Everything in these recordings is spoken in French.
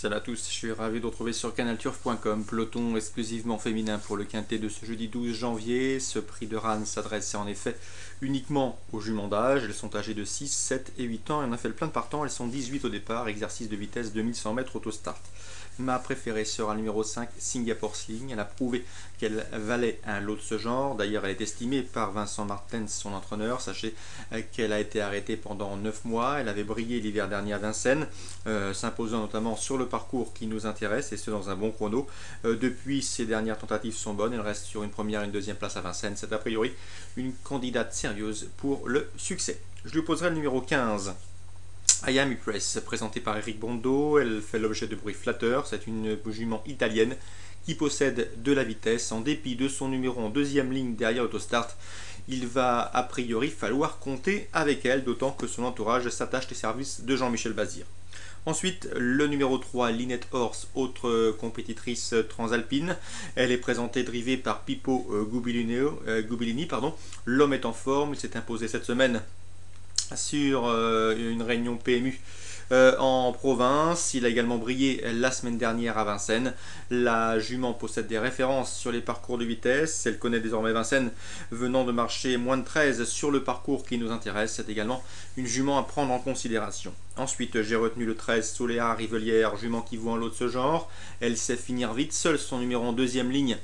Salut à tous, je suis ravi de vous retrouver sur canalturf.com, peloton exclusivement féminin pour le quintet de ce jeudi 12 janvier. Ce prix de Rennes s'adresse en effet uniquement aux juments d'âge. Elles sont âgées de 6, 7 et 8 ans et on a fait le plein de partants. Elles sont 18 au départ, exercice de vitesse 2100 mètres auto-start. Ma préférée sera le numéro 5, Singapore Sling. Elle a prouvé qu'elle valait un lot de ce genre. D'ailleurs, elle est estimée par Vincent Martens, son entraîneur. Sachez qu'elle a été arrêtée pendant 9 mois. Elle avait brillé l'hiver dernier à Vincennes, s'imposant notamment sur le parcours qui nous intéresse, et ce dans un bon chrono. Depuis, ses dernières tentatives sont bonnes. Elle reste sur une première et une deuxième place à Vincennes. C'est a priori une candidate sérieuse pour le succès. Je lui poserai le numéro 15. I Am Impress, présentée par Eric Bondo. Elle fait l'objet de bruits flatteurs. C'est une jument italienne qui possède de la vitesse. En dépit de son numéro en deuxième ligne derrière l'autostart, il va a priori falloir compter avec elle, d'autant que son entourage s'attache les services de Jean-Michel Bazir. Ensuite, le numéro 3, Lynette Horse, autre compétitrice transalpine. Elle est présentée drivée par Pippo Gubilini. L'homme est en forme, il s'est imposé cette semaine sur une réunion PMU en province. Il a également brillé la semaine dernière à Vincennes. La jument possède des références sur les parcours de vitesse. Elle connaît désormais Vincennes, venant de marcher moins de 13 sur le parcours qui nous intéresse. C'est également une jument à prendre en considération. Ensuite, j'ai retenu le 13, Soléa Rivelière, jument qui vaut un lot de ce genre. Elle sait finir vite. Seul son numéro en deuxième ligne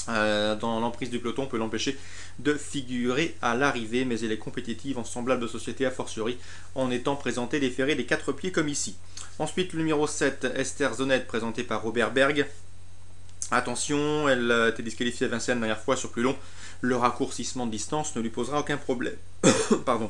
dans l'emprise du peloton peut l'empêcher de figurer à l'arrivée, mais elle est compétitive en semblable société, a fortiori en étant présentée des ferrés des 4 pieds comme ici. Ensuite, le numéro 7, Esther Zonette, présentée par Robert Berg. Attention, elle a été disqualifiée à Vincennes la dernière fois sur plus long. Le raccourcissement de distance ne lui posera aucun problème. Pardon.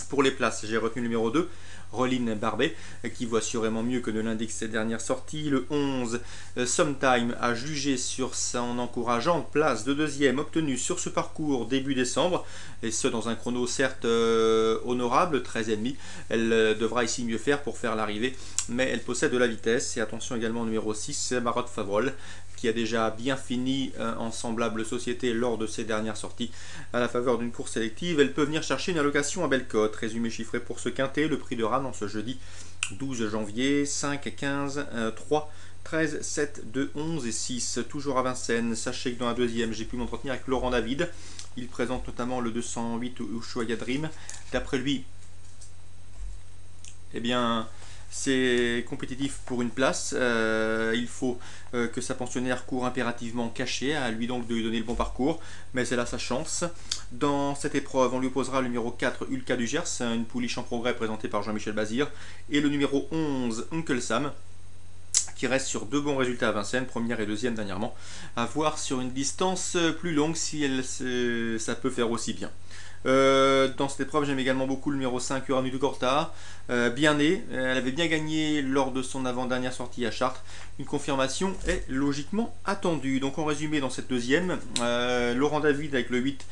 Pour les places, j'ai retenu le numéro 2, Roline Barbet, qui vaut assurément mieux que ne l'indique ses dernières sorties. Le 11, Sometime, a jugé sur son encourageante place de deuxième obtenue sur ce parcours début décembre, et ce dans un chrono certes honorable, 13,5. Elle devra ici mieux faire pour faire l'arrivée, mais elle possède de la vitesse. Et attention également au numéro 6, Marotte Favrol, qui a déjà bien fini en semblable société lors de ses dernières sorties. À la faveur d'une course sélective, elle peut venir chercher une allocation à belle cote. Résumé chiffré pour ce quintet, le prix de Rennes en ce jeudi 12 janvier, 5, 15, 3, 13, 7, 2, 11 et 6, toujours à Vincennes. Sachez que dans la deuxième, j'ai pu m'entretenir avec Laurent David. Il présente notamment le 208 Ushuaïa Dream. D'après lui, eh bien, c'est compétitif pour une place. Il faut que sa pensionnaire court impérativement cachée, à lui donc de lui donner le bon parcours, mais elle a sa chance. Dans cette épreuve, on lui opposera le numéro 4, Ulka du Gers, une pouliche en progrès présentée par Jean-Michel Bazir, et le numéro 11, Uncle Sam, qui reste sur 2 bons résultats à Vincennes, première et deuxième dernièrement, à voir sur une distance plus longue si ça peut faire aussi bien. Dans cette épreuve, j'aime également beaucoup le numéro 5, Uranu de Corta, bien née. Elle avait bien gagné lors de son avant-dernière sortie à Chartres. Une confirmation est logiquement attendue. Donc en résumé, dans cette deuxième, Laurent David avec le 8,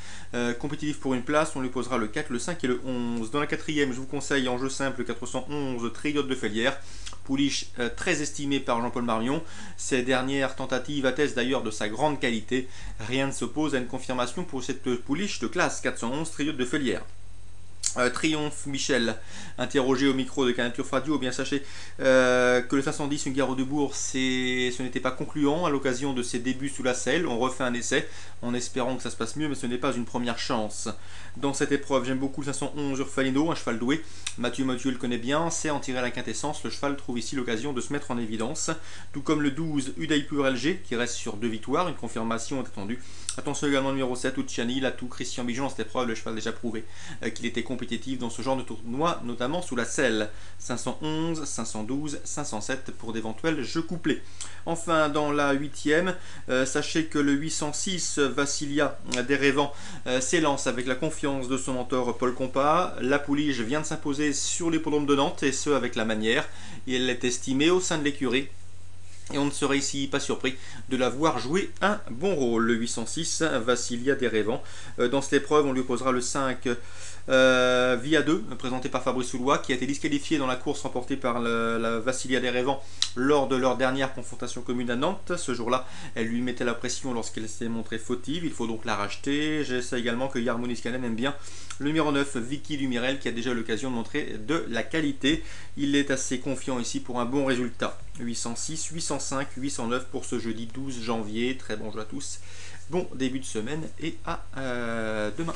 compétitif pour une place. On lui posera le 4, le 5 et le 11. Dans la quatrième, je vous conseille en jeu simple le 411, Triote de Félière, pouliche très estimée par Jean-Paul Marion. Ses dernières tentatives attestent d'ailleurs de sa grande qualité. Rien ne s'oppose à une confirmation pour cette pouliche de classe 411, Triote de Félière. Triomphe Michel, interrogé au micro de Canal Turf Radio, bien sachez que le 510 une gare de Bourg, ce n'était pas concluant à l'occasion de ses débuts sous la selle. On refait un essai en espérant que ça se passe mieux, mais ce n'est pas une première chance. Dans cette épreuve, j'aime beaucoup le 511 Urfalino, un cheval doué. Mathieu le connaît bien, sait en tirer la quintessence. Le cheval trouve ici l'occasion de se mettre en évidence, tout comme le 12 Udaipur LG, qui reste sur 2 victoires, une confirmation est attendue. Attention également au numéro 7, Ucciani, Latou, Christian Bijon. Dans cette épreuve, le cheval a déjà prouvé qu'il était compétitif dans ce genre de tournoi, notamment sous la selle. 511, 512, 507 pour d'éventuels jeux couplés. Enfin, dans la 8e, sachez que le 806 Vassilia Derévan s'élance avec la confiance de son mentor Paul Compas. La pouliche vient de s'imposer sur l'hippodrome de Nantes, et ce avec la manière. Et elle est estimée au sein de l'écurie. Et on ne serait ici pas surpris de la voir jouer un bon rôle. Le 806, Vassilia Derévan. Dans cette épreuve, on lui opposera le 5, Via 2, présenté par Fabrice Soulois, qui a été disqualifié dans la course remportée par la Vassilia d'Erevan lors de leur dernière confrontation commune à Nantes. Ce jour-là, elle lui mettait la pression lorsqu'elle s'est montrée fautive, il faut donc la racheter. Je sais également que Yarmo Niskanen aime bien le numéro 9, Vicky Lumirel, qui a déjà eu l'occasion de montrer de la qualité. Il est assez confiant ici pour un bon résultat. 806, 805, 809 pour ce jeudi 12 janvier. Très bon jeu à tous, bon début de semaine et à demain.